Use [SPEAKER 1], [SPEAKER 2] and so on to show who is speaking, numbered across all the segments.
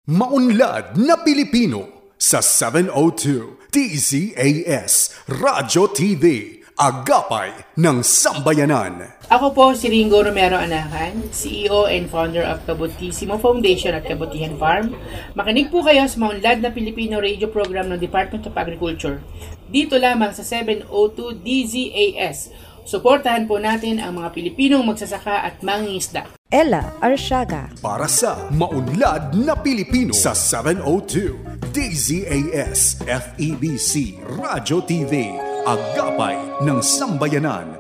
[SPEAKER 1] Maunlad na Pilipino sa 702 DZAS Radyo TV, Agapay ng Sambayanan.
[SPEAKER 2] Ako po si Ringo Romero Anahan, CEO and founder of Kabutissimo Foundation at Kabutihan Farm. Makinig po kayo sa Maunlad na Pilipino radio program ng Department of Agriculture. Dito lamang sa 702 DZAS. Suportahan po natin ang mga Pilipinong magsasaka at mangingisda.
[SPEAKER 3] Ella Arsiaga.
[SPEAKER 1] Para sa Maunlad na Pilipino sa 702 DZAS FEBC Radyo TV, Agapay ng Sambayanan.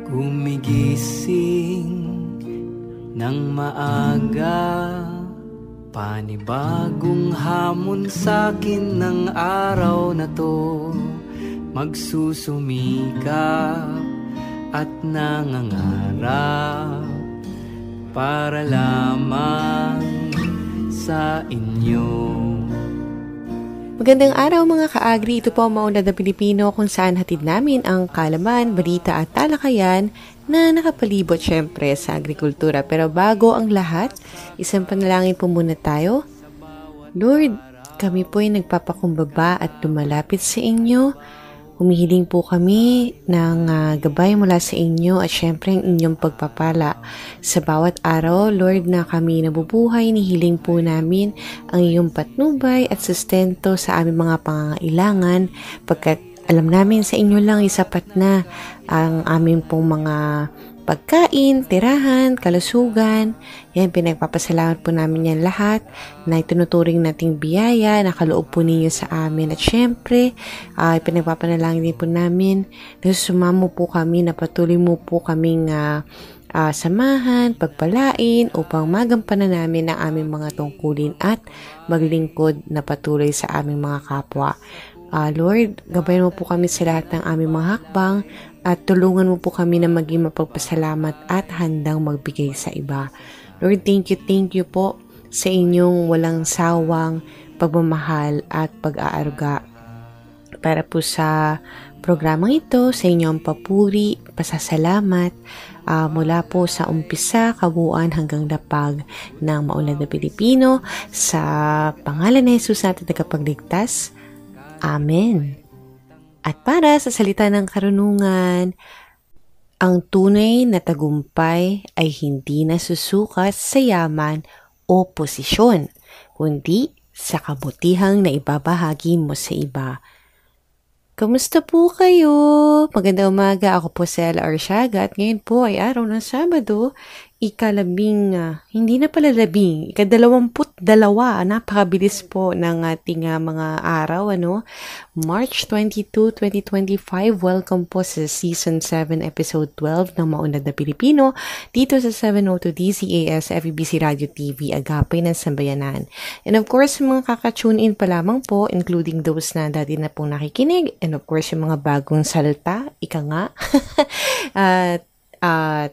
[SPEAKER 4] Gumigising ng maaga, panibagong hamon sa'kin ng araw na to. Magsusumikap at nangangarap para lamang sa inyo.
[SPEAKER 3] Magandang araw mga ka-agri, ito po ang Maunlad na Pilipino kung saan hatid namin ang kaalaman, balita at talakayan na nakapalibot syempre sa agrikultura. Pero bago ang lahat, isang panalangin po muna tayo. Lord, kami po ay nagpapakumbaba at lumalapit sa inyo. Humihiling po kami ng gabay mula sa inyo at syempre ang inyong pagpapala. Sa bawat araw, Lord, na kami nabubuhay, nihiling po namin ang iyong patnubay at sustento sa aming mga pangangailangan pagkat alam namin sa inyo lang isapat na ang aming pong mga pagkain, tirahan, kalusugan. Yan, pinagpapasalamat po namin yan lahat na itinuturing nating biyaya na kaloob po ninyo sa amin. At syempre, pinagpapanalangin din po namin na sumamo po kami na patuloy mo po kaming samahan, pagpalain upang magampanan namin ang aming mga tungkulin at maglingkod na patuloy sa aming mga kapwa. Lord, gabayan mo po kami sa lahat ng aming mga hakbang at tulungan mo po kami na maging mapagpasalamat at handang magbigay sa iba. Lord, thank you po sa inyong walang sawang pagmamahal at pag-aaruga. Para po sa programang ito, sa inyong papuri, pasasalamat, mula po sa umpisa, kabuuan hanggang lapag ng Maunlad na Pilipino, sa pangalan ni Jesus natin tagapagligtas. Amen. At para sa salita ng karunungan, ang tunay na tagumpay ay hindi nasusukat sa yaman o posisyon, kundi sa kabutihang na ibabahagi mo sa iba. Kamusta po kayo? Magandang umaga, ako po si Ella Arsiaga at ngayon po ay araw ng Sabado, hindi na pala labing, ika-22, napakabilis po ng ating mga araw, March 22, 2025, welcome po sa Season 7, Episode 12 ng Maunlad na Pilipino, dito sa 702 DZAS FEBC Radio TV, Agapay ng Sambayanan. And of course, mga kaka-tune in pa lamang po, including those na dati na pong nakikinig, and of course, yung mga bagong salta, ika nga,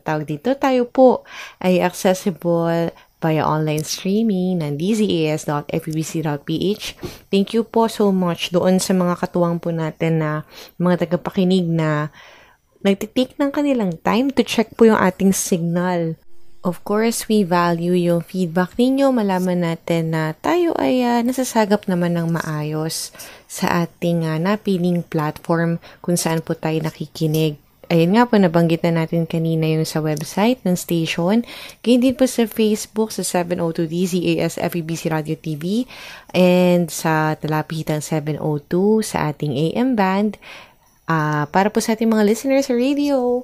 [SPEAKER 3] tawag dito, tayo po ay accessible via online streaming ng dzas.febc.ph. Thank you po so much doon sa mga katuwang po natin na mga tagapakinig na nagtitake ng kanilang time to check po yung ating signal. Of course, we value yung feedback ninyo. Malaman natin na tayo ay nasasagap naman ng maayos sa ating napiling platform kung saan po tayo nakikinig. Ayun nga po, nabanggit na natin kanina yung sa website ng station. Ganyan din po sa Facebook, sa 702 DZAS FEBC Radio TV, and sa talapitang 702 sa ating AM band. Para po sa ating mga listeners sa radio,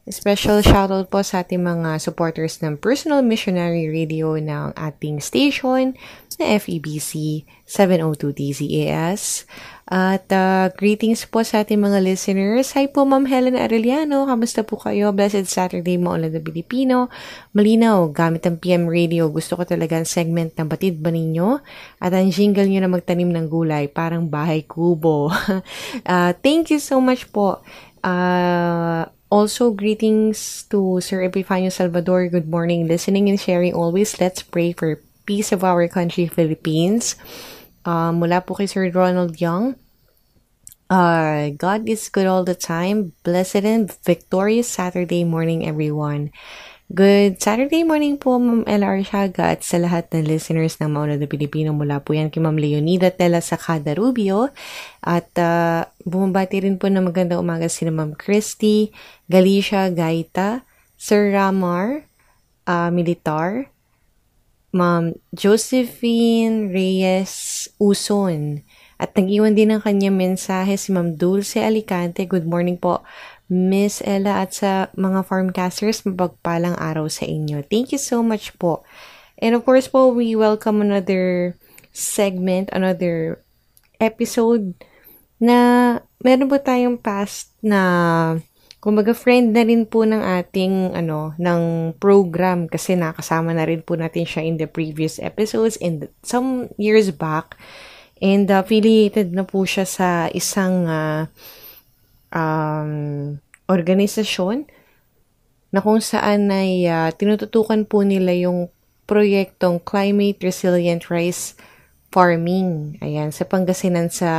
[SPEAKER 3] special shoutout po sa ating mga supporters ng Personal Missionary Radio ng ating station na FEBC 702 DZAS. At greetings po sa ating mga listeners. Hi po Ma'am Helen Arellano, kamusta po kayo? Blessed Saturday, Maunlad na Pilipino. Malinaw, gamit ang PM Radio. Gusto ko talaga ang segment ng Batid ba ninyo? At ang jingle nyo na magtanim ng gulay, parang bahay kubo. Thank you so much po. Also, greetings to Sir Epifanio Salvador. Good morning, listening and sharing always. Let's pray for peace of our country, Philippines. Mula po kay Sir Ronald Young. God is good all the time. Blessed and victorious Saturday morning, everyone. Good Saturday morning po, Ma'am Ella Arsiaga at sa lahat ng listeners ng Mauna na Pilipino. Mula po yan kay Ma'am Leonida Tela Sacada Rubio. At bumabati rin po na magandang umaga sila Ma'am Christy, Galicia Gaita, Sir Ramar Militar, Ma'am Josephine Reyes Uson. At nag-iwan din ng kanyang mensahe si Ma'am Dulce Alicante. Good morning po, Miss Ella, at sa mga farmcasters, mapagpalang araw sa inyo. Thank you so much po. And of course po, we welcome another segment, another episode na meron po tayong past na kumbaga friend na rin po ng ating ng program kasi nakasama na rin po natin siya in the previous episodes and some years back. And affiliated na po siya sa isang organisasyon na kung saan ay tinututukan po nila yung proyektong Climate Resilient Rice Farming. Ayan, sa Pangasinan sa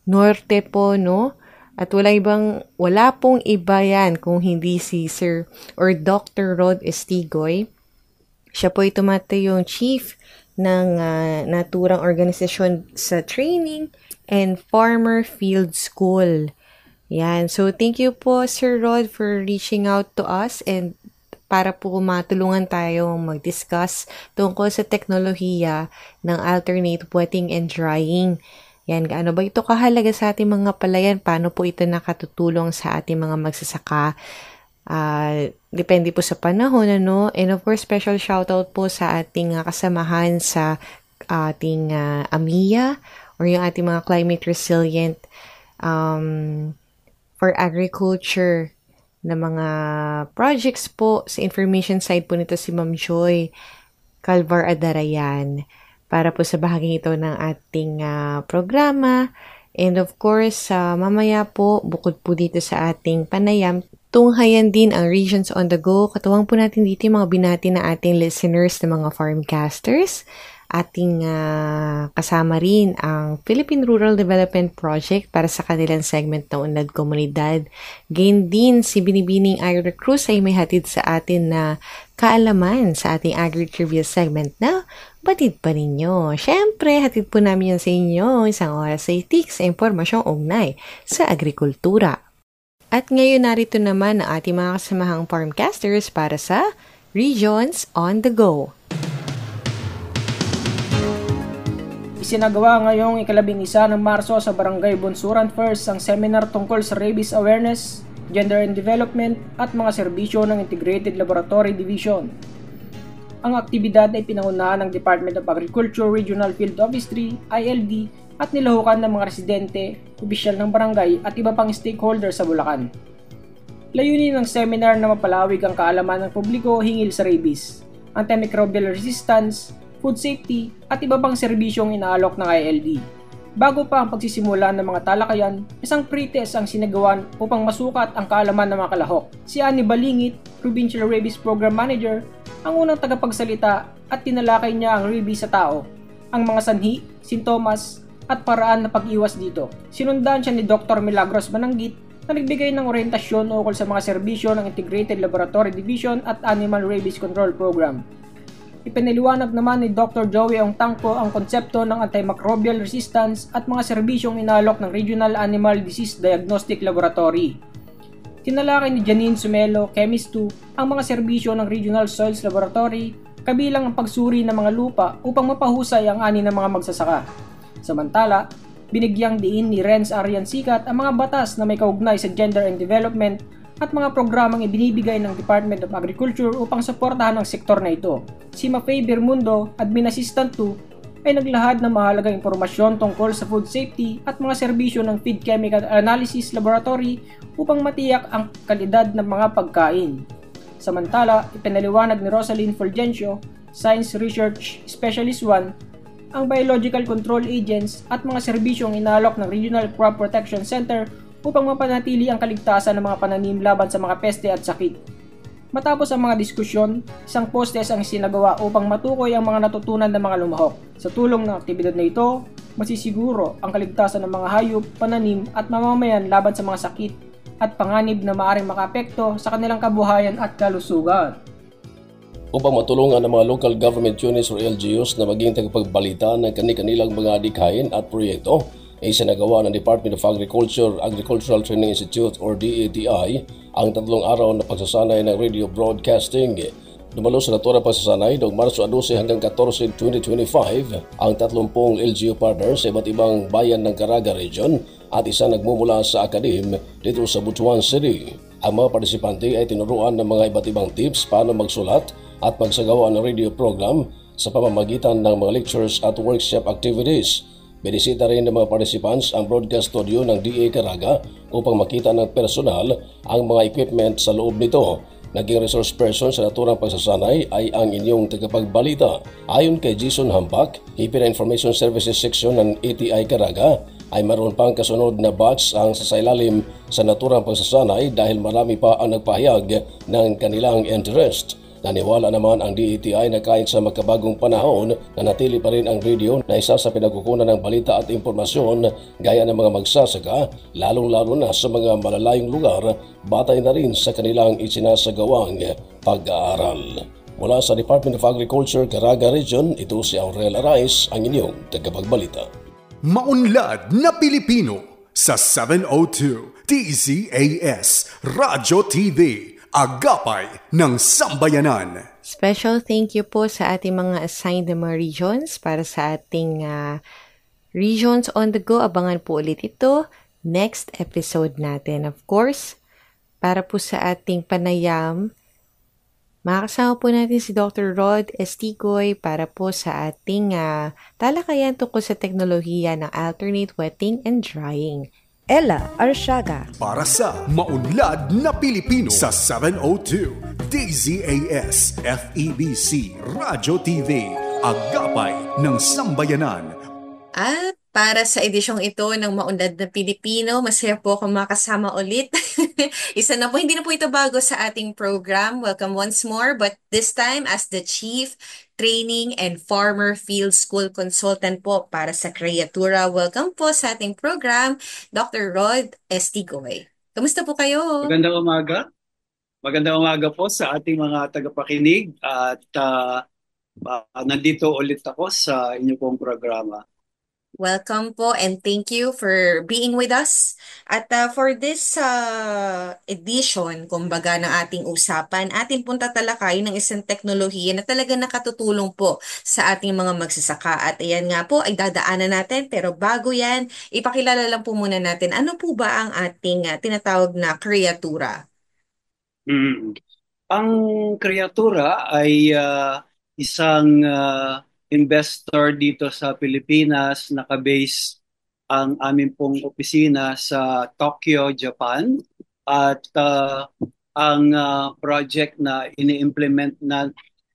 [SPEAKER 3] norte po, no? At wala pong iba yan kung hindi si Sir or Dr. Rod Estigoy. Siya po ay tumatayong chief ng naturang organisasyon sa training and farmer field school. Yan. So, thank you po, Sir Rod, for reaching out to us and para po matulungan tayo mag-discuss tungkol sa teknolohiya ng alternate wetting and drying. Yan. Gaano ba ito kahalaga sa ating mga palayan? Paano po ito nakatutulong sa ating mga magsasaka? Depende po sa panahon, ano? And of course, special shoutout po sa ating kasamahan sa ating AMIA or yung ating mga climate resilient for agriculture na mga projects po. Sa information side po nito si Ma'am Joy Calvar Adarayan para po sa bahaging ito ng ating programa. And of course, mamaya po, bukod po dito sa ating panayam, tunghayan din ang Regions on the Go. Katuwang po natin dito yung mga binati na ating listeners na mga farmcasters. Ating kasama rin ang Philippine Rural Development Project para sa kanilang segment na Unlad Komunidad. Gain din si Binibining Ira Cruz ay may hatid sa atin na kaalaman sa ating Agri-Trivia segment na batid pa ninyo. Siyempre, hatid po namin yan sa inyo isang oras sa itik sa impormasyong ugnay sa agrikultura. At ngayon narito naman ang ating mga kasamahang farmcasters para sa Regions on the Go.
[SPEAKER 5] Isinagawa ngayong 11 ng Marso sa Barangay Bunsuran First ang seminar tungkol sa rabies awareness, gender and development at mga serbisyo ng Integrated Laboratory Division. Ang aktibidad ay pinangunahan ng Department of Agriculture Regional Field Office 3, ILD, at nilahukan ng mga residente, opisyal ng barangay at iba pang stakeholders sa Bulacan. Layunin ng seminar na mapalawig ang kaalaman ng publiko hinggil sa rabies, antimicrobial resistance, food safety, at iba pang serbisyong inaalok ng ILD. Bago pa ang pagsisimula ng mga talakayan, isang pre-test ang sinagawan upang masukat ang kaalaman ng mga kalahok. Si Annie Balingit, Provincial Rabies Program Manager, ang unang tagapagsalita at tinalakay niya ang rabies sa tao, ang mga sanhi, sintomas, at paraan na pag-iwas dito. Sinundan siya ni Dr. Milagros Mananggit na nagbigay ng orientasyon ukol sa mga serbisyo ng Integrated Laboratory Division at Animal Rabies Control Program. Ipinaliwanag naman ni Dr. Joey Ong Tangco ang konsepto ng antimicrobial resistance at mga serbisyong inaalok ng Regional Animal Disease Diagnostic Laboratory. Tinalakay ni Janine Sumelo, Chemist 2, ang mga serbisyo ng Regional Soils Laboratory, kabilang ang pagsuri ng mga lupa upang mapahusay ang ani ng mga magsasaka. Samantala, binigyang diin ni Renz Arian Sikat ang mga batas na may kaugnay sa gender and development at mga programang ibinibigay ng Department of Agriculture upang suportahan ang sektor na ito. Si Mafay Bermundo, Admin Assistant 2, ay naglahad ng mahalagang impormasyon tungkol sa food safety at mga serbisyo ng Feed Chemical Analysis Laboratory upang matiyak ang kalidad ng mga pagkain. Samantala, ipinaliwanag ni Rosalyn Fulgencio, Science Research Specialist 1, ang biological control agents at mga serbisyong inaalok ng Regional Crop Protection Center upang mapanatili ang kaligtasan ng mga pananim laban sa mga peste at sakit. Matapos ang mga diskusyon, isang postes ang sinagawa upang matukoy ang mga natutunan ng mga lumahok. Sa tulong ng aktibidad na ito, masisiguro ang kaligtasan ng mga hayop, pananim at mamamayan laban sa mga sakit at panganib na maaaring makaapekto sa kanilang kabuhayan at kalusugan.
[SPEAKER 6] upang matulungan ang mga local government units o LGUs na maging tagapagbalita ng kani-kanilang mga adikain at proyekto ay isinagawa ng Department of Agriculture, Agricultural Training Institute or DATI ang 3 araw na pagsasanay ng radio broadcasting. Dumalo sa naturang pagsasanay noong Marso 12 hanggang 14, 2025 ang 30 LGU partners sa iba't ibang bayan ng Caraga Region at isa nagmumula sa Akadim dito sa Butuan City. Ang mga partisipante ay tinuruan ng mga iba't ibang tips paano magsulat at magsagawa ng radio program sa pamamagitan ng mga lectures at workshop activities. Binisita rin ng mga participants ang broadcast studio ng DA Caraga upang makita ng personal ang mga equipment sa loob nito. Naging resource person sa naturang pagsasanay ay ang inyong tagapagbalita. Ayon kay Jason Hambak, Hipina Information Services Section ng ATI Caraga, ay maroon pang kasunod na batch ang sasailalim sa naturang pagsasanay dahil marami pa ang nagpahayag ng kanilang interest. Naniwala naman ang DATI na kahit sa makabagong panahon, nanatili pa rin ang radio na isa sa pinagkukunan ng balita at impormasyon gaya ng mga magsasaka, lalong-lalo na sa mga malalayong lugar, batay na rin sa kanilang isinasagawang pag-aaral. Mula sa Department of Agriculture, Caraga Region, ito si Aurel Arais, ang inyong tagapagbalita.
[SPEAKER 1] Maunlad na Pilipino sa 702 DZAS Radyo TV, Agapay ng Sambayanan.
[SPEAKER 3] Special thank you po sa ating mga assigned na mga regions para sa ating Regions on the Go. Abangan po ulit ito next episode natin. Of course, para po sa ating panayam, makakasama po natin si Dr. Rod Estigoy para po sa ating talakayan tungkol sa teknolohiya ng alternate wetting and drying.
[SPEAKER 7] Ella Arsiaga.
[SPEAKER 1] Para sa Maunlad na Pilipino sa 702 DZAS FEBC Radyo TV, Agapay ng Sambayanan.
[SPEAKER 8] At para sa edisyong ito ng Maunlad na Pilipino, masaya po akong makasama ulit. Isa na po, hindi na po ito bago sa ating program. Welcome once more, but this time as the Chief Training and Farmer Field School Consultant po para sa Kreatura. Welcome po sa ating program, Dr. Rod Estigoy. Kamusta po kayo?
[SPEAKER 9] Magandang umaga. Magandang umaga po sa ating mga tagapakinig at nandito ulit ako sa inyong pong programa.
[SPEAKER 8] Welcome po and thank you for being with us. At for this edition, kumbaga ng ating usapan, ating pong tatalakayin ng isang teknolohiya na talaga nakatutulong po sa ating mga magsasaka. At ayan nga po ay dadaanan natin, pero bago yan, ipakilala lang po muna natin ano po ba ang ating tinatawag na kreatura?
[SPEAKER 9] Ang kreatura ay isang investor dito sa Pilipinas. Nakabase ang aming pong opisina sa Tokyo, Japan. At ang project na ini-implement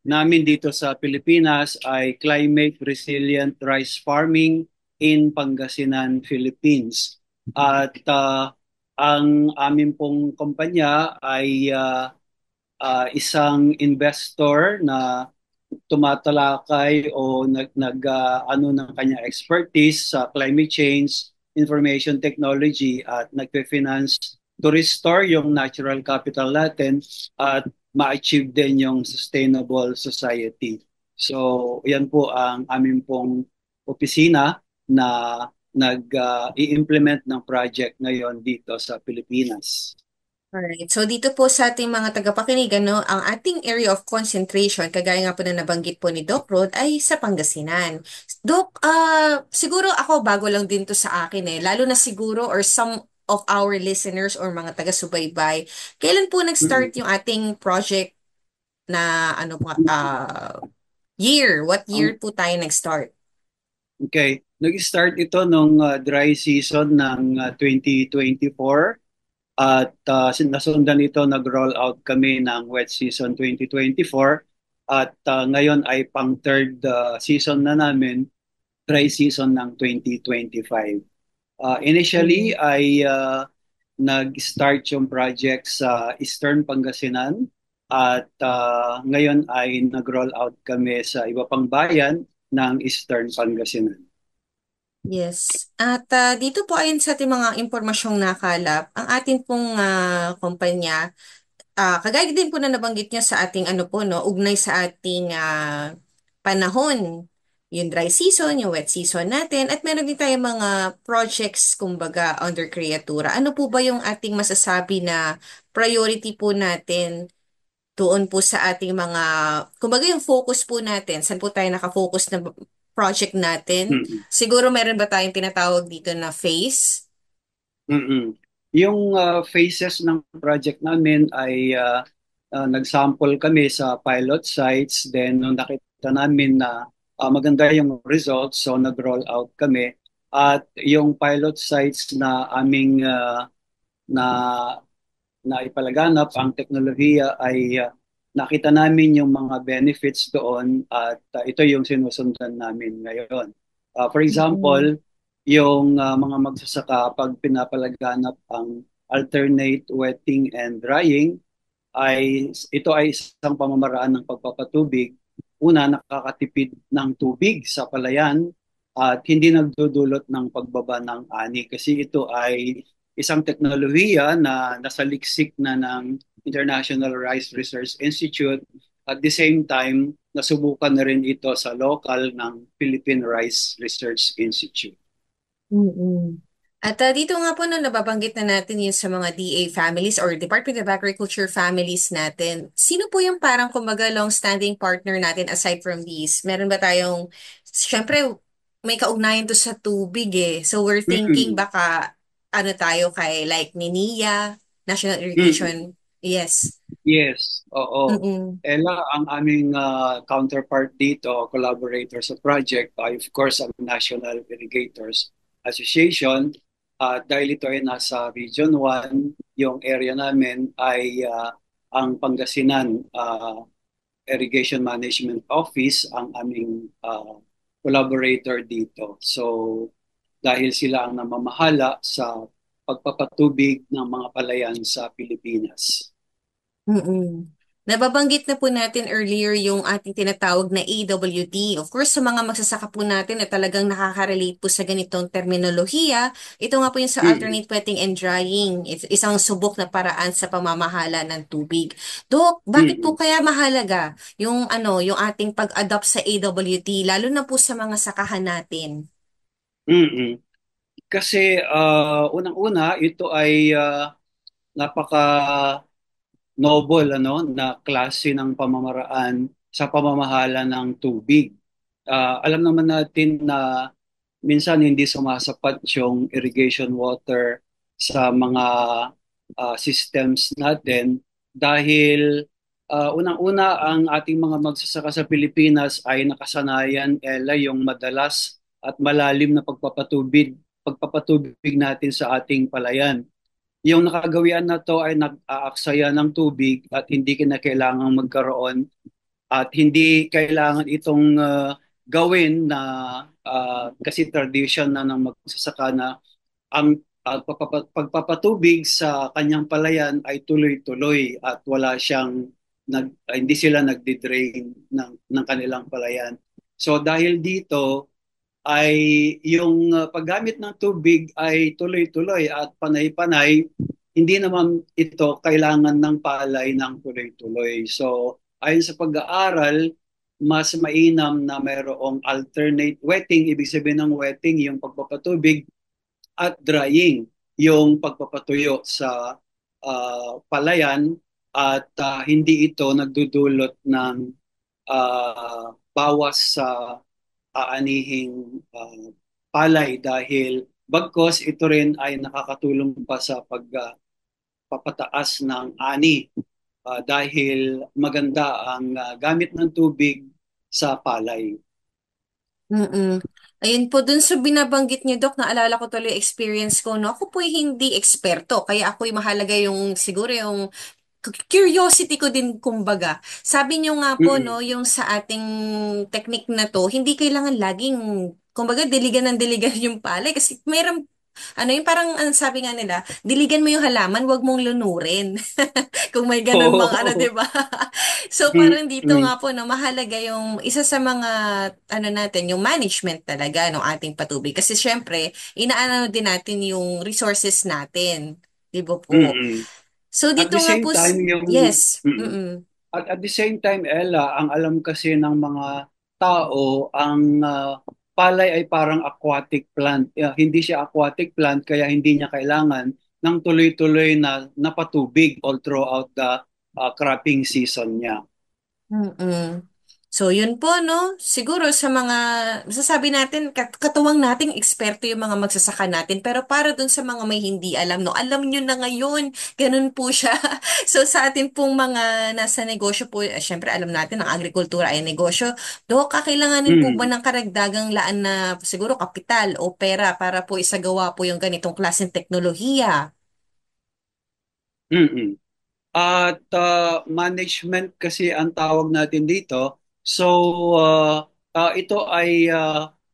[SPEAKER 9] namin dito sa Pilipinas ay Climate Resilient Rice Farming in Pangasinan, Philippines. At ang aming pong kumpanya ay isang investor na tumatalakay o ano ng kanya expertise sa climate change, information technology at nagpe-finance to restore yung natural capital natin at ma-achieve din yung sustainable society. So, yan po ang aming pong opisina na i-implement ng project ngayon dito sa Pilipinas.
[SPEAKER 8] Alright. So dito po sa ating mga tagapakinig, ang ating area of concentration, kagaya nga po na nabanggit po ni Doc Rod, ay sa Pangasinan. Doc, siguro ako bago lang din to sa akin lalo na siguro or some of our listeners or mga taga-subaybay. Kailan po nag-start yung ating project na year? What year po tayo nag-start?
[SPEAKER 9] Okay. Nag-start ito nung dry season ng 2024. At nasundan ito, nag-roll out kami ng wet season 2024 at ngayon ay pang third season na namin, dry season ng 2025. Initially ay nag-start yung project sa Eastern Pangasinan at ngayon ay nag-roll out kami sa iba pang bayan ng Eastern Pangasinan.
[SPEAKER 8] Yes. At dito po ayon sa ating mga impormasyong nakalap, ang ating pong kumpanya kagaya din po na nabanggit niyo sa ating ano po, no, ugnay sa ating panahon, yung dry season, yung wet season natin, at meron din tayong mga projects, kumbaga, under kreatura. Ano po ba yung ating masasabi na priority po natin doon po sa ating mga, kumbaga yung focus po natin, saan po tayo nakafocus na project natin?
[SPEAKER 9] Mm-mm.
[SPEAKER 8] Siguro meron ba tayong tinatawag dito na phase?
[SPEAKER 9] Mm-mm. Yung phases ng project namin ay nag-sample kami sa pilot sites. Then nung nakita namin na maganda yung results, so nag-roll out kami. At yung pilot sites na aming na na ipalaganap ang teknolohiya ay nakita namin yung mga benefits doon at ito yung sinusundan namin ngayon. For
[SPEAKER 8] Mm-mm.
[SPEAKER 9] example, yung mga magsasaka pag pinapalaganap ang alternate wetting and drying ay ito ay isang pamamaraan ng pagpapatubig. Una, nakakatipid ng tubig sa palayan at hindi nagdudulot ng pagbaba ng ani kasi ito ay isang teknolohiya na nasa liksik na ng International Rice Research Institute. At the same time, nasubukan na rin ito sa local ng Philippine Rice Research Institute.
[SPEAKER 8] Mm-mm. At dito nga po no, nababanggit na natin yung sa mga DA families or Department of Agriculture families natin. Sino po yung parang kumbaga long-standing partner natin aside from these? Meron ba tayong, syempre may kaugnayan to sa tubig eh. So we're thinking
[SPEAKER 9] Mm-mm.
[SPEAKER 8] baka ano tayo kay like NINIA, National
[SPEAKER 9] Mm-mm.
[SPEAKER 8] Irrigation. Yes.
[SPEAKER 9] Yes, oo.
[SPEAKER 8] Mm-mm.
[SPEAKER 9] Ella, ang aming counterpart dito, collaborator sa project, ay of course ang National Irrigators Association. Dahil ito ay nasa Region 1, yung area namin ay ang Pangasinan Irrigation Management Office, ang aming collaborator dito. So, dahil sila ang namamahala sa pagpapatubig ng mga palayan sa Pilipinas.
[SPEAKER 8] Mm-mm. Nababanggit na po natin earlier yung ating tinatawag na AWT. Of course, sa mga magsasaka po natin na talagang nakaka-relate po sa ganitong terminolohiya, ito nga po yung sa
[SPEAKER 9] Mm-mm.
[SPEAKER 8] alternate wetting and drying. It's isang subok na paraan sa pamamahala ng tubig. Dok, bakit po
[SPEAKER 9] Mm-mm.
[SPEAKER 8] kaya mahalaga yung ano, yung ating pag-adopt sa AWT lalo na po sa mga sakahan natin?
[SPEAKER 9] Mm-mm. Kasi unang-una, ito ay napaka noble na klase ng pamamaraan sa pamamahala ng tubig. Alam naman natin na minsan hindi sumasapat yung irrigation water sa mga systems natin dahil unang-una ang ating mga magsasaka sa Pilipinas ay nakasanayan yung madalas at malalim na pagpapatubig natin sa ating palayan. Yung nakagawian na to ay nag-aaksaya ng tubig at hindi kinakailangang magkaroon at hindi kailangan itong gawin na kasi tradition na ng magsasaka na ang pagpapatubig sa kanyang palayan ay tuloy-tuloy at wala siyang hindi sila nagdi-drain ng kanilang palayan. So dahil dito ay yung paggamit ng tubig ay tuloy-tuloy at panay-panay, hindi naman ito kailangan ng palay ng tuloy-tuloy. So, ayon sa pag-aaral, mas mainam na mayroong alternate wetting, ibig sabihin ng wetting, yung pagpapatubig, at drying, yung pagpapatuyo sa palayan at hindi ito nagdudulot ng bawas sa aanihing palay dahil bagkos ito rin ay nakakatulong pa sa pagpapataas ng ani dahil maganda ang gamit ng tubig sa palay.
[SPEAKER 8] Mm. Ayun po, dun sa binabanggit niyo, Dok, naalala ko tuloy yung experience ko, no? Ako po hindi eksperto, kaya ako'y mahalaga yung, siguro yung curiosity ko din, kumbaga. Sabi niyo nga po,
[SPEAKER 9] Mm-mm.
[SPEAKER 8] no, yung sa ating technique na to, hindi kailangan laging, kumbaga, diligan ng diligan yung palay, kasi mayroong ano yung parang ang sabi nga nila, diligan mo yung halaman, wag mong lunurin. Kung may ganun bang ano, 'di
[SPEAKER 9] Oh.
[SPEAKER 8] ba? So parang dito
[SPEAKER 9] Mm-mm.
[SPEAKER 8] nga po no, mahalaga yung isa sa mga ano natin, yung management talaga ng ating patubig kasi syempre, inaano din natin yung resources natin. 'Di ba po?
[SPEAKER 9] Mm-mm.
[SPEAKER 8] So
[SPEAKER 9] At
[SPEAKER 8] dito
[SPEAKER 9] the
[SPEAKER 8] nga
[SPEAKER 9] same
[SPEAKER 8] po,
[SPEAKER 9] time,
[SPEAKER 8] yes.
[SPEAKER 9] Mm.
[SPEAKER 8] Mm-mm.
[SPEAKER 9] At the same time, Ella, ang alam kasi ng mga tao, ang palay ay parang aquatic plant. Hindi siya aquatic plant, kaya hindi niya kailangan ng tuloy-tuloy na napatubig all throughout the cropping season niya.
[SPEAKER 8] Mm-mm. So, yun po, no? Siguro sa mga, masasabi natin, katuwang nating eksperto yung mga magsasaka natin. Pero para dun sa mga may hindi alam, no? Alam nyo na ngayon, ganun po siya. So, sa atin pong mga nasa negosyo po, syempre alam natin, ang agrikultura ay negosyo. Do, kakailanganin po ba
[SPEAKER 9] Mm.
[SPEAKER 8] ng karagdagang laan na siguro kapital o pera para po isagawa po yung ganitong klaseng teknolohiya?
[SPEAKER 9] Mm. At management kasi ang tawag natin dito. So, ito ay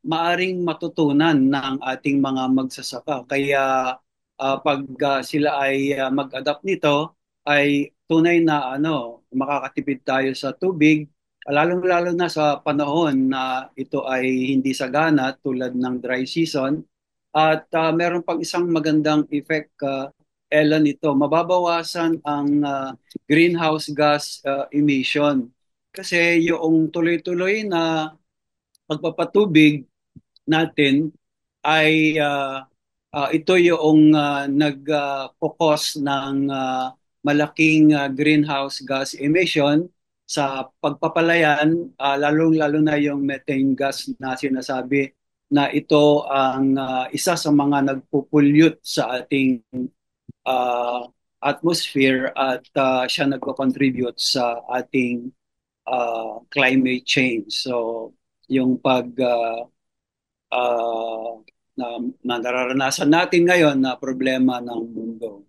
[SPEAKER 9] maaring matutunan ng ating mga magsasaka. Kaya pag sila ay mag-adapt nito, ay tunay na makakatipid tayo sa tubig, lalong-lalo na sa panahon na ito ay hindi sagana tulad ng dry season. At meron pang isang magandang effect, Ella, nito. Mababawasan ang greenhouse gas emission. Kasi yung tuloy-tuloy na pagpapatubig natin ay ito yung nag-focus ng malaking greenhouse gas emission sa pagpapalayan, lalong-lalo na yung methane gas na sinasabi na ito ang isa sa mga nagpo-pollute sa ating uh, atmosphere at siya nagko-contribute sa ating climate change. So, yung pag uh, na, na nararanasan natin ngayon na problema ng mundo.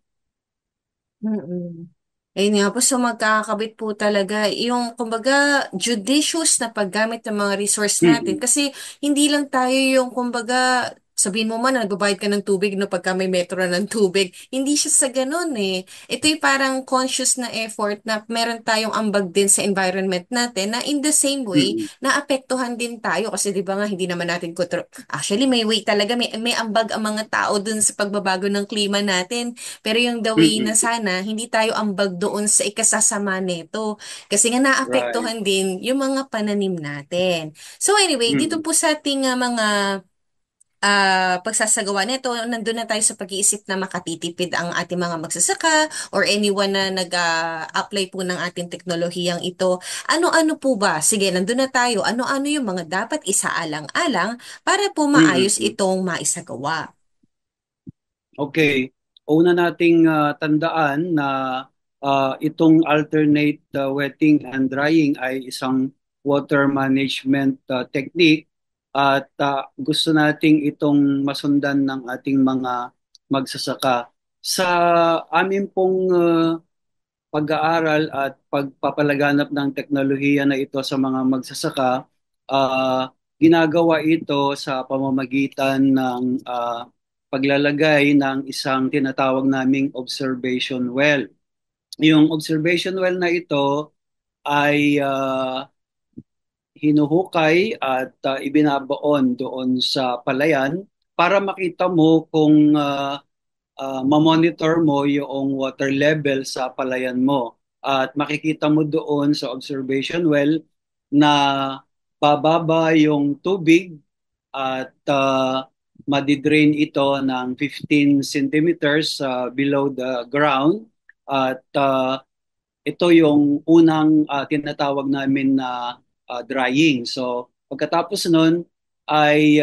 [SPEAKER 8] Mm. Ayun nga po, so magkakabit po talaga yung, kumbaga, judicious na paggamit ng mga resource natin.
[SPEAKER 9] Mm-mm.
[SPEAKER 8] Kasi hindi lang tayo yung, kumbaga, sabihin mo man, nagbabayad ka ng tubig no pagka may metro na ng tubig. Hindi siya sa ganun eh. Ito'y parang conscious na effort na meron tayong ambag din sa environment natin na in the same way,
[SPEAKER 9] Mm-mm.
[SPEAKER 8] naapektuhan din tayo. Kasi di ba nga, hindi naman natin kontrol. Actually, may way talaga, may ambag ang mga tao dun sa pagbabago ng klima natin. Pero yung the way na
[SPEAKER 9] Mm-mm.
[SPEAKER 8] sana, hindi tayo ambag doon sa ikasasama nito. Kasi nga
[SPEAKER 9] Right.
[SPEAKER 8] naapektuhan din yung mga pananim natin. So anyway, dito
[SPEAKER 9] Mm-mm.
[SPEAKER 8] po sa ating mga pagsasagawa nito, nandun na tayo sa pag-iisip na makatitipid ang ating mga magsasaka or anyone na nag-apply po ng ating teknolohiyang ito. Ano-ano po ba? Sige, nandun na tayo. Ano-ano yung mga dapat isaalang-alang para po maayos
[SPEAKER 9] Mm-mm.
[SPEAKER 8] itong maisagawa?
[SPEAKER 9] Okay. Una nating tandaan na itong alternate wetting and drying ay isang water management technique at gusto nating itong masundan ng ating mga magsasaka. Sa amin pong pag-aaral at pagpapalaganap ng teknolohiya na ito sa mga magsasaka, ginagawa ito sa pamamagitan ng paglalagay ng isang tinatawag naming observation well. Yung observation well na ito ay hinuhukay at ibinabaon doon sa palayan para makita mo kung mamonitor mo yung water level sa palayan mo. At makikita mo doon sa observation well na bababa yung tubig at madidrain ito ng 15 centimeters below the ground. At ito yung unang tinatawag namin na drying. So pagkatapos nun ay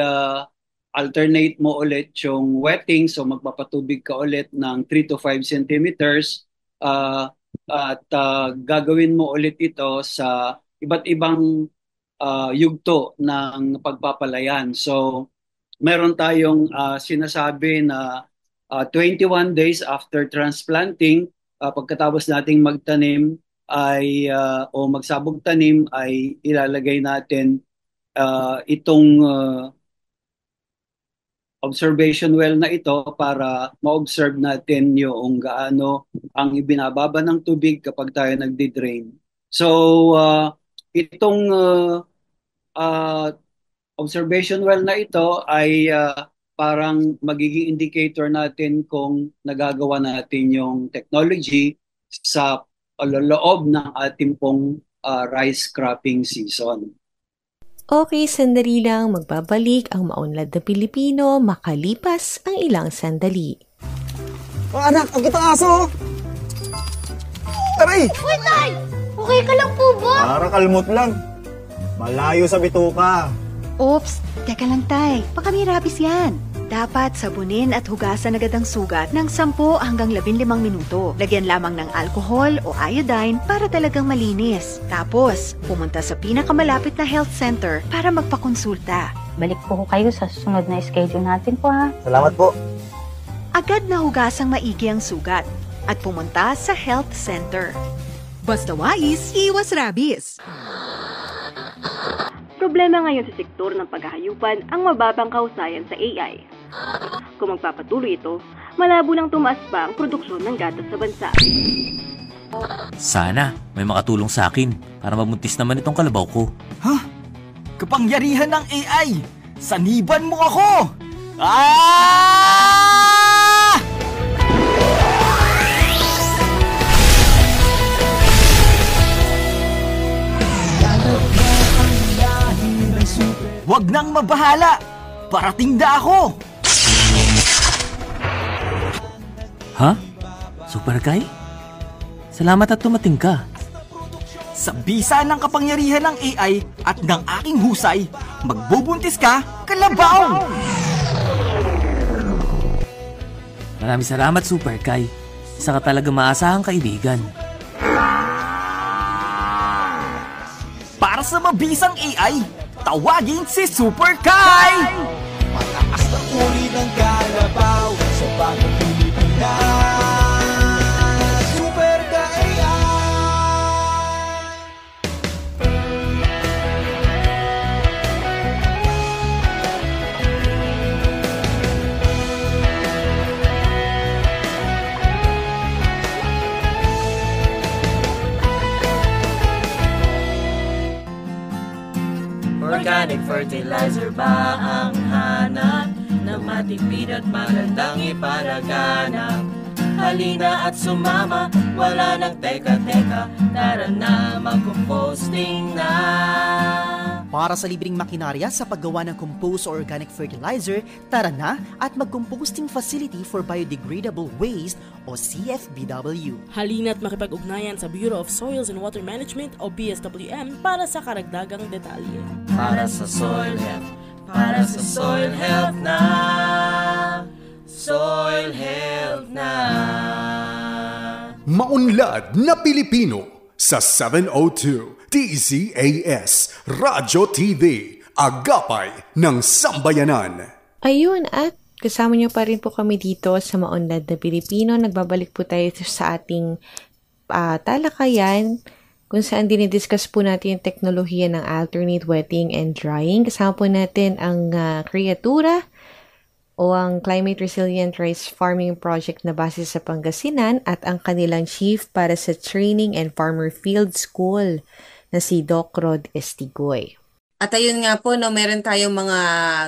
[SPEAKER 9] alternate mo ulit yung wetting. So magpapatubig ka ulit ng 3 to 5 centimeters at gagawin mo ulit ito sa iba't ibang yugto ng pagpapalayan. So meron tayong sinasabi na 21 days after transplanting, pagkatapos nating magtanim o magsabog tanim ay ilalagay natin itong observation well na ito para ma-observe natin yung gaano ang ibinababa ng tubig kapag tayo nagdi-drain. So, itong uh, observation well na ito ay parang magiging indicator natin kung nagagawa natin yung technology sa loob ng ating pong rice cropping season.
[SPEAKER 3] Okay, sandali lang, magbabalik ang maunlad na Pilipino makalipas ang ilang sandali.
[SPEAKER 10] Anak, ang kita aso! Taray!
[SPEAKER 11] Uy, tay! Okay ka lang po ba?
[SPEAKER 10] Para kalmot lang. Malayo sa bituka.
[SPEAKER 12] Oops, teka lang tay, baka may rabies yan. Dapat sabunin at hugasan agad ang sugat ng 10 hanggang 15 minuto. Lagyan lamang ng alcohol o iodine para talagang malinis. Tapos, pumunta sa pinakamalapit na health center para magpakonsulta.
[SPEAKER 13] Balik po kayo sa susunod na schedule natin po ha.
[SPEAKER 10] Salamat po.
[SPEAKER 12] Agad na hugasang maigi ang sugat at pumunta sa health center. Basta wais, iwas rabies.
[SPEAKER 14] Problema ngayon sa sektor ng paghahayupan ang mababang kausayan sa AI. Kung magpapatuloy ito, malabo lang tumaas pa ang produksyon ng gatas sa bansa.
[SPEAKER 15] Sana may makatulong sa akin para mabuntis naman itong kalabaw ko.
[SPEAKER 16] Ha? Kapangyarihan ng AI! Saniban mo ako! Ah! Huwag nang mabahala! Parating na ako!
[SPEAKER 15] Ha? Super Guy? Salamat at tumating ka.
[SPEAKER 16] Sa bisa ng kapangyarihan ng AI at ng aking husay, magbubuntis ka, kalabaw!
[SPEAKER 15] Maraming salamat, Super Guy. Isa ka talaga maasahang kaibigan.
[SPEAKER 16] Para sa mabisang AI, tawagin si Super Kai!
[SPEAKER 17] Mataas na uri ng kalabaw sa bagong Pilipinas. Super Kai!
[SPEAKER 18] Organic fertilizer ba ang hanap na matipid at magandang ipalaganap? Halina at sumama, wala nang teka-teka, tara na mag-composting na.
[SPEAKER 19] Para sa libreng makinarya sa paggawa ng compost or organic fertilizer, tara na at mag-composting facility for biodegradable waste o CFBW.
[SPEAKER 20] Halina't makipag-ugnayan sa Bureau of Soils and Water Management o BSWM para sa karagdagang detalye.
[SPEAKER 18] Para sa soil health, para sa soil health na, soil health na.
[SPEAKER 1] Maunlad na Pilipino sa 702 DZAS Radyo TV, Agapay ng Sambayanan.
[SPEAKER 3] Ayun, at kasama niyo pa rin po kami dito sa Maunlad na Pilipino. Nagbabalik po tayo sa ating talakayan kung saan dinidiscuss po natin yung teknolohiya ng alternate wetting and drying. Kasama po natin ang Kreatura o ang Climate Resilient Rice Farming Project na base sa Pangasinan at ang kanilang chief para sa Training and Farmer Field School na si Doc Rod Estigoy.
[SPEAKER 8] At ayun nga po, no, meron tayong mga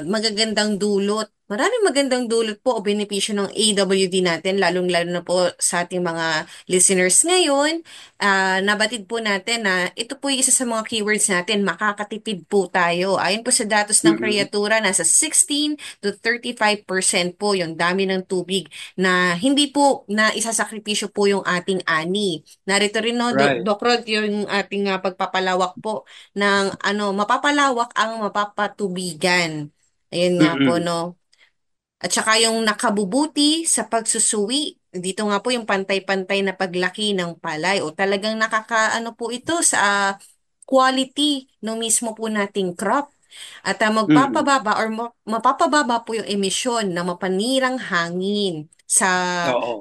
[SPEAKER 8] magagandang dulot. Maraming magandang dulot po o benepisyo ng AWD natin, lalong-lalo na po sa ating mga listeners ngayon. Nabatid po natin na ito po yung isa sa mga keywords natin, makakatipid po tayo. Ayon po sa datos ng Kreatura, nasa 16 to 35% po yung dami ng tubig na hindi po na isasakripisyo po yung ating ani. Narito rin, no, right, Doc Rod, yung ating pagpapalawak po ng mapapalawak ang mapapatubigan. Ayun nga po, no. At saka yung nakabubuti sa pagsusuwi. Dito nga po yung pantay-pantay na paglaki ng palay o talagang nakakaano po ito sa quality ng mismo po nating crop. At magpapababa or mapapababa po yung emisyon ng mapanirang hangin sa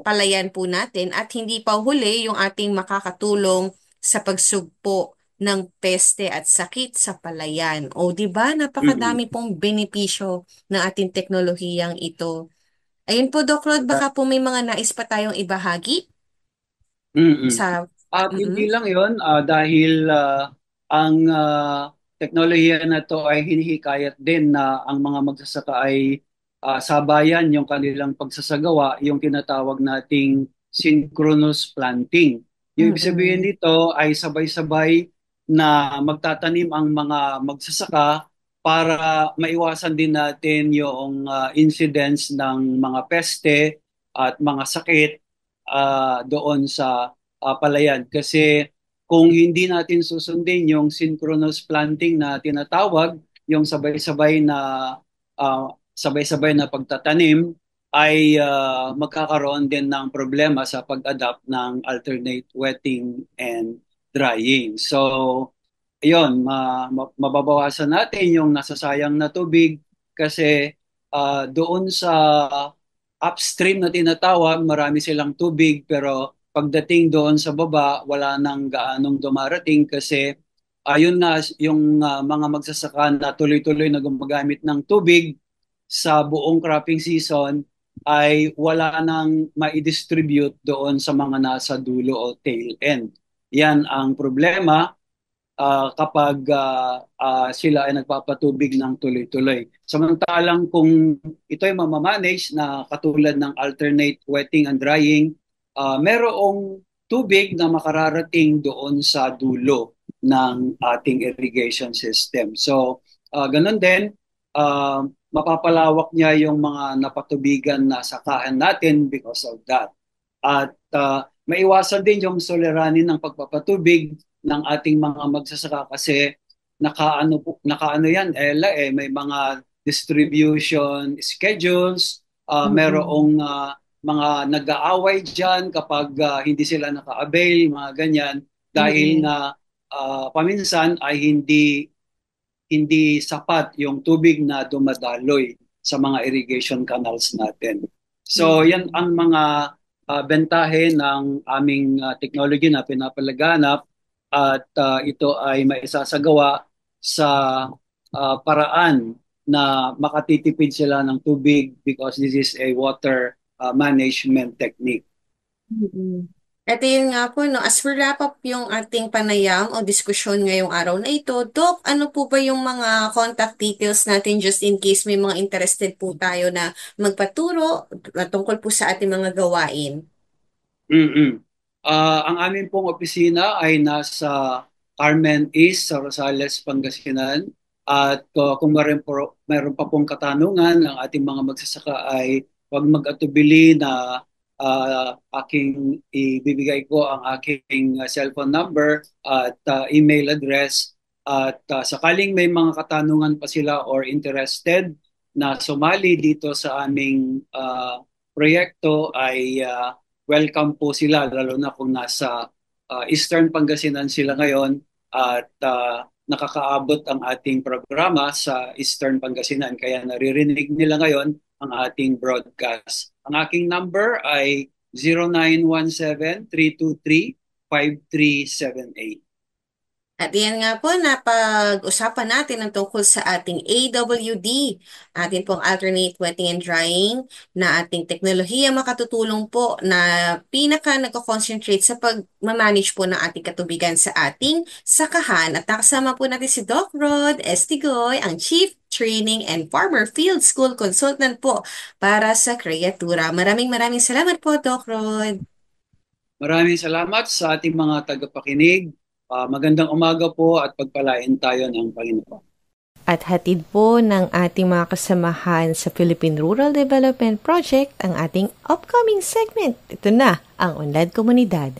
[SPEAKER 8] palayan po natin at hindi pa huli yung ating makakatulong sa pagsugpo ng peste at sakit sa palayan. O di ba napakadami pong benepisyo ng ating teknolohiyang ito. Ayun po, Doc Rod, baka po may mga nais pa tayong ibahagi? Sa
[SPEAKER 9] Hindi lang yun, dahil ang teknolohiya na to ay hinihikayat din na ang mga magsasaka ay sabayan yung kanilang pagsasagawa, yung tinatawag nating synchronous planting. Yung ibig sabihin nito ay sabay-sabay na magtatanim ang mga magsasaka para maiwasan din natin yung incidence ng mga peste at mga sakit doon sa palayan. Kasi kung hindi natin susundin yung synchronous planting na tinatawag, yung sabay-sabay na pagtatanim, ay magkakaroon din ng problema sa pag-adapt ng alternate wetting and drying. So, yun, mababawasan natin yung nasasayang na tubig kasi doon sa upstream na tinatawag, marami silang tubig pero pagdating doon sa baba, wala nang gaanong dumarating kasi ayun na yung mga magsasaka na tuloy-tuloy na gumagamit ng tubig sa buong cropping season ay wala nang ma-distribute doon sa mga nasa dulo o tail end. Yan ang problema kapag sila ay nagpapatubig ng tuloy-tuloy. Samantalang kung ito ay mamamanage na katulad ng alternate wetting and drying, merong tubig na makararating doon sa dulo ng ating irrigation system. So, ganun din, mapapalawak niya yung mga napatubigan na sakaan natin because of that. At maiwasan din yung suliranin ng pagpapatubig ng ating mga magsasaka kasi nakaano yan, Ella, may mga distribution schedules, merong mga nag-aaway dyan kapag hindi sila naka-avail, mga ganyan, dahil na paminsan ay hindi sapat yung tubig na dumadaloy sa mga irrigation canals natin. So yan ang mga bentahe ng aming technology na pinapalaganap at ito ay maisasagawa sa paraan na makatitipid sila ng tubig because this is a water management technique.
[SPEAKER 8] Ito yun nga po, no, as we wrap up yung ating panayam o diskusyon ngayong araw na ito, Doc, ano po ba yung mga contact details natin just in case may mga interested po tayo na magpaturo tungkol po sa ating mga gawain?
[SPEAKER 9] Ang aming pong opisina ay nasa Carmen East sa Rosales, Pangasinan. At kung mayroon pa pong katanungan ng ating mga magsasaka ay huwag mag-atubili na ibibigay ko ang aking cellphone number at email address. At sakaling may mga katanungan pa sila or interested na sumali dito sa aming proyekto ay welcome po sila, lalo na kung nasa Eastern Pangasinan sila ngayon at nakakaabot ang ating programa sa Eastern Pangasinan. Kaya naririnig nila ngayon ang ating broadcast. Ang aking number ay 0917-323-5378.
[SPEAKER 8] At yan nga po, napag-usapan natin ang tungkol sa ating AWD, ating pong alternate wetting and drying, na ating teknolohiya makatutulong po na nagko-concentrate sa pag-manage po ng ating katubigan sa ating sakahan. At nakasama po natin si Doc Rod Estigoy, ang Chief Training and Farmer Field School Consultant po para sa Kreatura. Maraming salamat po, Doc Rod.
[SPEAKER 9] Maraming salamat sa ating mga tagapakinig. Magandang umaga po at pagpalain tayo ng Panginoon.
[SPEAKER 3] At hatid po ng ating mga kasamahan sa Philippine Rural Development Project ang ating upcoming segment. Ito na, ang Unlad Komunidad.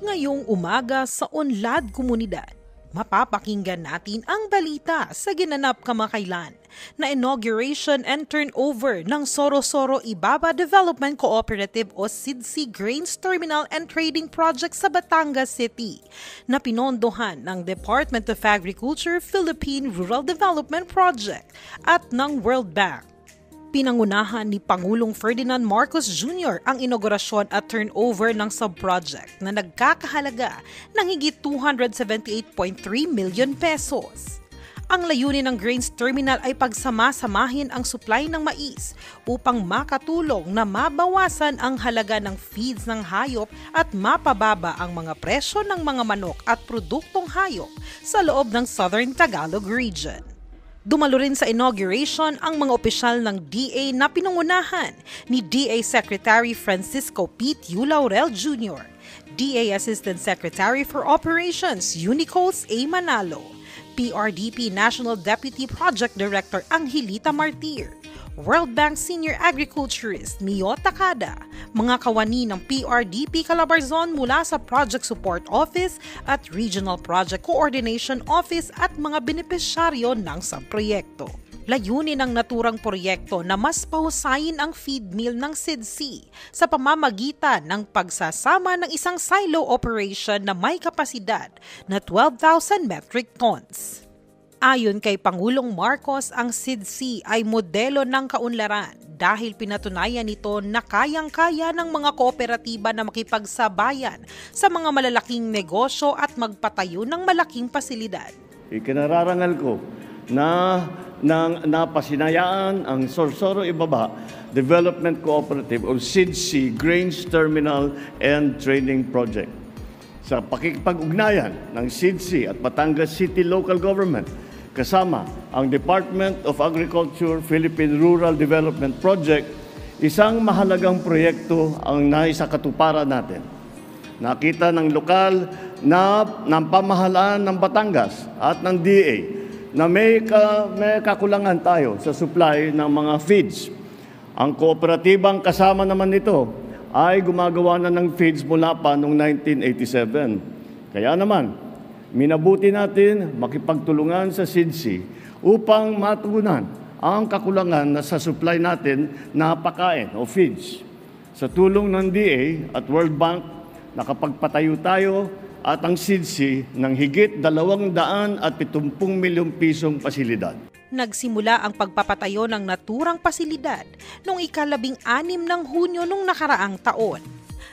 [SPEAKER 21] Ngayong umaga sa Unlad Komunidad, mapapakinggan natin ang balita sa ginanap kamakailan na inauguration and turnover ng Soro-Soro Ibaba Development Cooperative o SIDC Grains Terminal and Trading Project sa Batangas City na pinondohan ng Department of Agriculture Philippine Rural Development Project at ng World Bank. Pinangunahan ni Pangulong Ferdinand Marcos Jr. ang inaugurasyon at turnover ng sub-project na nagkakahalaga ng higit 278.3 million pesos. Ang layunin ng Grains Terminal ay pagsama-samahin ang supply ng mais upang makatulong na mabawasan ang halaga ng feeds ng hayop at mapababa ang mga presyo ng mga manok at produktong hayop sa loob ng Southern Tagalog Region. Dumalo rin sa inauguration ang mga opisyal ng DA na pinangunahan ni DA Secretary Francisco P. Tiu Laurel Jr., DA Assistant Secretary for Operations Unicols A. Manalo, PRDP National Deputy Project Director Angelita Martir, World Bank Senior Agriculturist Mio Takada, mga kawani ng PRDP Calabarzon mula sa Project Support Office at Regional Project Coordination Office at mga benepisyaryo ng proyekto. Layunin ng naturang proyekto na mas pahusayin ang feed mill ng SIDC sa pamamagitan ng pagsasama ng isang silo operation na may kapasidad na 12,000 metric tons. Ayon kay Pangulong Marcos, ang SIDC ay modelo ng kaunlaran dahil pinatunayan nito na kayang-kaya ng mga kooperatiba na makipagsabayan sa mga malalaking negosyo at magpatayo ng malaking pasilidad.
[SPEAKER 2] Ikinararangal ko na napasinayaan ang Sorsogon Ibaba Development Cooperative o SIDC Grains Terminal and Training Project. Sa pakikipag-ugnayan ng SIDC at Batangas City Local Government kasama ang Department of Agriculture Philippine Rural Development Project, isang mahalagang proyekto ang naisakatuparan natin. Nakita ng lokal ng pamahalaan ng Batangas at ng DA na may kakulangan tayo sa supply ng mga feeds. Ang kooperatibang kasama naman nito ay gumagawa na ng feeds mula pa noong 1987. Kaya naman, minabuti natin makipagtulungan sa SIDC upang matugunan ang kakulangan na sa supply natin na pagkain o feeds. Sa tulong ng DA at World Bank, nakapagpatayo tayo at ang SIDC ng higit 270 milyong pisong pasilidad.
[SPEAKER 21] Nagsimula ang pagpapatayo ng naturang pasilidad noong ika-16 ng Hunyo noong nakaraang taon.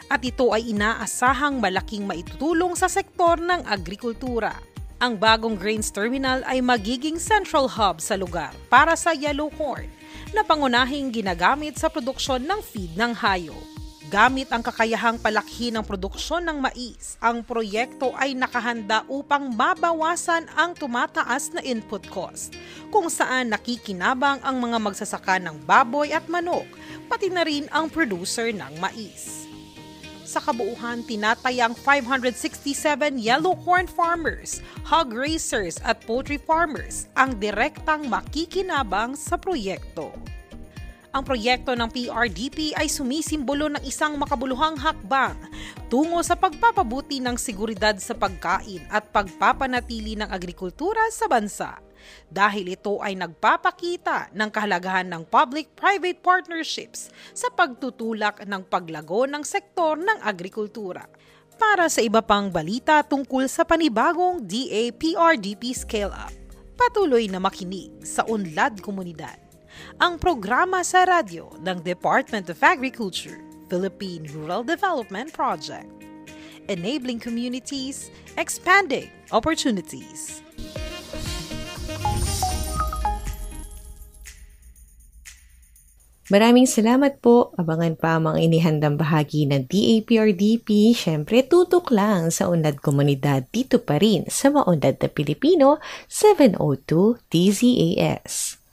[SPEAKER 21] At ito ay inaasahang malaking maitutulong sa sektor ng agrikultura. Ang bagong grains terminal ay magiging central hub sa lugar para sa yellow corn na pangunahing ginagamit sa produksyon ng feed ng hayop. Gamit ang kakayahang palakhi ng produksyon ng mais, ang proyekto ay nakahanda upang mabawasan ang tumataas na input cost, kung saan nakikinabang ang mga magsasaka ng baboy at manok, pati na rin ang producer ng mais. Sa kabuuhan, tinatayang 567 yellow corn farmers, hog raisers at poultry farmers ang direktang makikinabang sa proyekto. Ang proyekto ng PRDP ay sumisimbolo ng isang makabuluhang hakbang tungo sa pagpapabuti ng seguridad sa pagkain at pagpapanatili ng agrikultura sa bansa. Dahil ito ay nagpapakita ng kahalagahan ng public-private partnerships sa pagtutulak ng paglago ng sektor ng agrikultura. Para sa iba pang balita tungkol sa panibagong DA-PRDP Scale-Up, patuloy na makinig sa Unlad Komunidad, ang programa sa radyo ng Department of Agriculture, Philippine Rural Development Project. Enabling communities, expanding opportunities.
[SPEAKER 3] Maraming salamat po. Abangan pa ang mga inihandang bahagi ng DA-PRDP. Siyempre, tutok lang sa Unlad Komunidad dito pa rin sa Maunlad na Pilipino, 702 DZAS.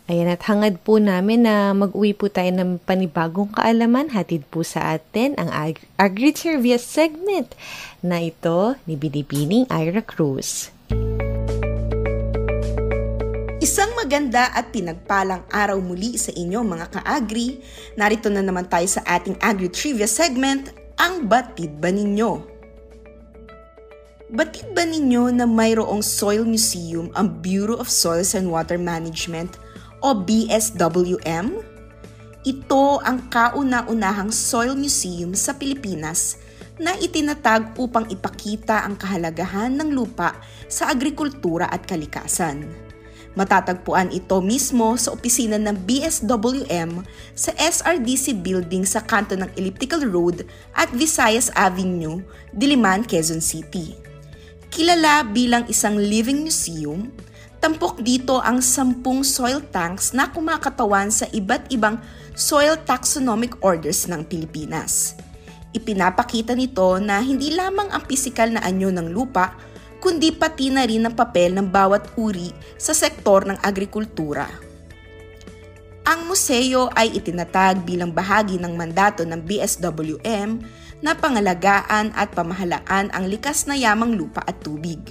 [SPEAKER 3] Ayan, at hangad po namin na mag-uwi po tayo ng panibagong kaalaman. Hatid po sa atin ang Agri-Trivia segment na ito ni Binibining Ira Cruz.
[SPEAKER 22] Isang maganda at pinagpalang araw muli sa inyo mga ka-agri. Narito na naman tayo sa ating Agri-Trivia segment, ang Batid Ba Ninyo? Batid ba ninyo na mayroong soil museum ang Bureau of Soils and Water Management o BSWM? Ito ang kauna-unahang soil museum sa Pilipinas na itinatag upang ipakita ang kahalagahan ng lupa sa agrikultura at kalikasan. Matatagpuan ito mismo sa opisina ng BSWM sa SRDC Building sa kanto ng Elliptical Road at Visayas Avenue, Diliman, Quezon City. Kilala bilang isang living museum, tampok dito ang 10 soil tanks na kumakatawan sa iba't ibang soil taxonomic orders ng Pilipinas. Ipinapakita nito na hindi lamang ang pisikal na anyo ng lupa, kundi pati na rin ang papel ng bawat uri sa sektor ng agrikultura. Ang museo ay itinatag bilang bahagi ng mandato ng BSWM na pangalagaan at pamahalaan ang likas na yamang lupa at tubig.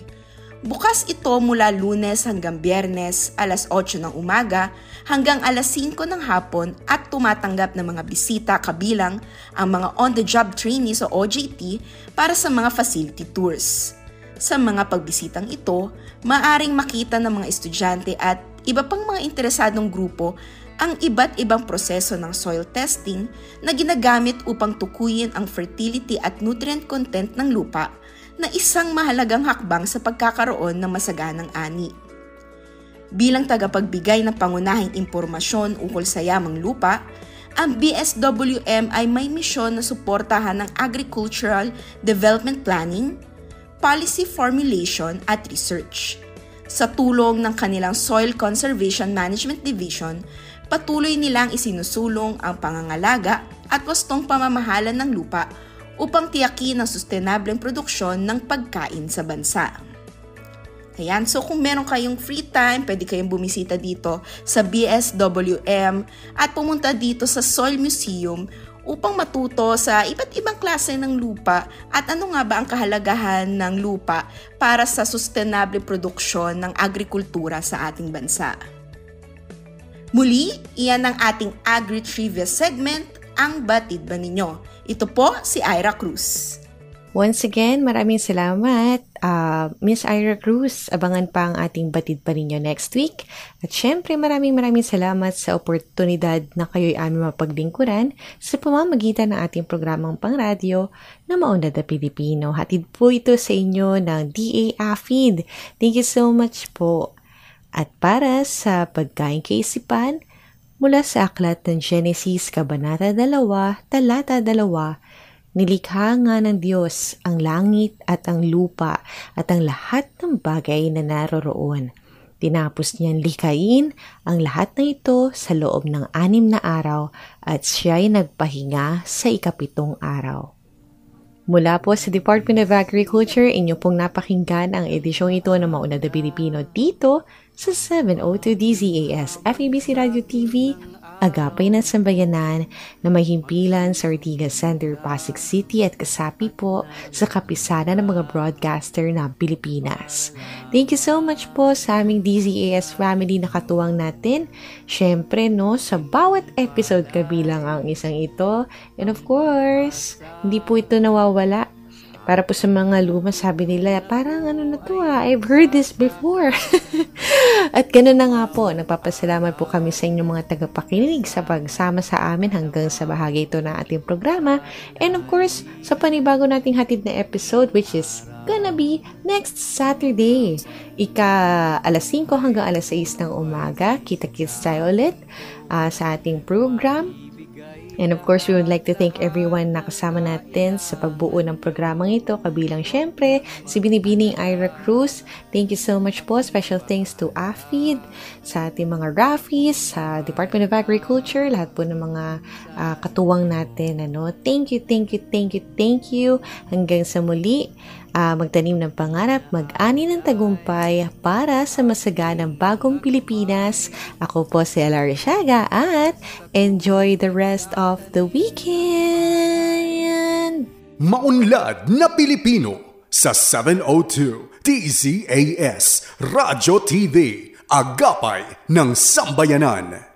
[SPEAKER 22] Bukas ito mula Lunes hanggang Biyernes, alas 8 ng umaga hanggang alas 5 ng hapon at tumatanggap ng mga bisita kabilang ang mga on-the-job trainees o OJT para sa mga facility tours. Sa mga pagbisitang ito, maaring makita ng mga estudyante at iba pang mga interesadong grupo ang iba't ibang proseso ng soil testing na ginagamit upang tukuyin ang fertility at nutrient content ng lupa na isang mahalagang hakbang sa pagkakaroon ng masaganang ani. Bilang tagapagbigay ng pangunahing impormasyon ukol sa yamang lupa, ang BSWM ay may misyon na suportahan ng agricultural development planning, policy formulation at research. Sa tulong ng kanilang Soil Conservation Management Division, patuloy nilang isinusulong ang pangangalaga at wastong pamamahala ng lupa upang tiyakin ang sustainableng produksyon ng pagkain sa bansa. Ayan, so kung meron kayong free time, pwede kayong bumisita dito sa BSWM at pumunta dito sa Soil Museum upang matuto sa iba't ibang klase ng lupa at ano nga ba ang kahalagahan ng lupa para sa sustainable produksyon ng agrikultura sa ating bansa. Muli, iyan ang ating Agri-Trivia segment, ang Batid Ba Ninyo? Ito po si Ira Cruz.
[SPEAKER 3] Once again, maraming salamat, Miss Ira Cruz. Abangan pa ang ating Batid Pa Ninyo next week. At syempre, maraming salamat sa oportunidad na kayo'y aming mapaglingkuran sa pamamagitan ng ating programang pangradyo na Maunlad na Pilipino. Hatid po ito sa inyo ng DA-AFID. Thank you so much po. At para sa pagkain kaisipan, mula sa aklat ng Genesis, Kabanata 2, Talata 2, nilikha nga ng Diyos ang langit at ang lupa at ang lahat ng bagay na naroroon. Tinapos niyang likhain ang lahat ng ito sa loob ng 6 na araw at siya'y nagpahinga sa 7 araw. Mula po sa Department of Agriculture, inyo pong napakinggan ang edisyong ito ng Maunlad na Pilipino dito sa 702 DZAS FEBC Radio TV, Agapay ng Sambayanan na may himpilan sa Ortigas Center, Pasig City at kasapi po sa kapisana ng mga broadcaster ng Pilipinas. Thank you so much po sa aming DZAS family na katuwang natin. Syempre, sa bawat episode kabilang ang isang ito. And of course, hindi po ito nawawala. Para po sa mga luma, sabi nila, parang na to I've heard this before. At ganoon na nga po, nagpapasalamat po kami sa inyong mga tagapakinig sa pagsama sa amin hanggang sa bahagi ito ng ating programa. And of course, sa panibago nating hatid na episode, which is gonna be next Saturday. Alas 5 hanggang alas 6 ng umaga, kita-kits tayo ulit sa ating program. And of course, we would like to thank everyone na kasama natin sa pagbuo ng programang ito. Kabilang syempre, si Binibining Ira Cruz. Thank you so much po. Special thanks to AFID, sa ating mga RAFIs, sa Department of Agriculture, lahat po ng mga katuwang natin. Thank you. Hanggang sa muli, magtanim ng pangarap, mag-ani ng tagumpay para sa masaganang bagong Pilipinas. Ako po si Ella Rishaga at enjoy the rest of the weekend!
[SPEAKER 1] Maunlad na Pilipino sa 702 DZAS Radyo TV, Agapay ng Sambayanan.